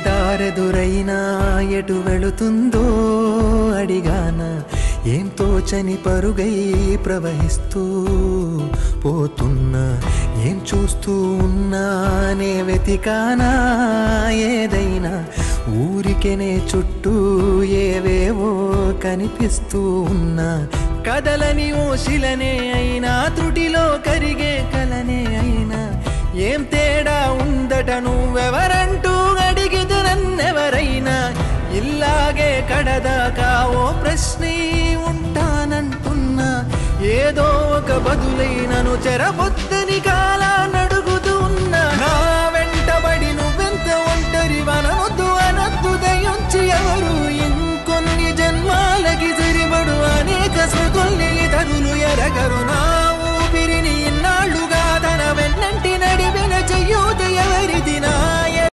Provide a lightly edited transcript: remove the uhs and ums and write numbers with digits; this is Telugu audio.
దారెదురైనా ఎటు వెళుతుందో అడిగానా ఏం తోచని పరుగై ప్రవహిస్తూ పోతున్నా ఏం చూస్తూ ఉన్నానే వెతికానా ఏదైనా ఊరికెనే చుట్టూ ఏవేవో కనిపిస్తూ ఉన్నా కదలని ఓ శిలనే అయినా త్రుటిలో కరిగే కలనే అయినా ఏం తేడా ఉందట నువ్వెవరంటూ అడిగిదు నన్నెవరైనా ఇల్లాగే కడదాకా ఓ ప్రశ్నే ఉంటానంటున్నా ఏదో ఒక బదులైనను చెరబొద్దని కాల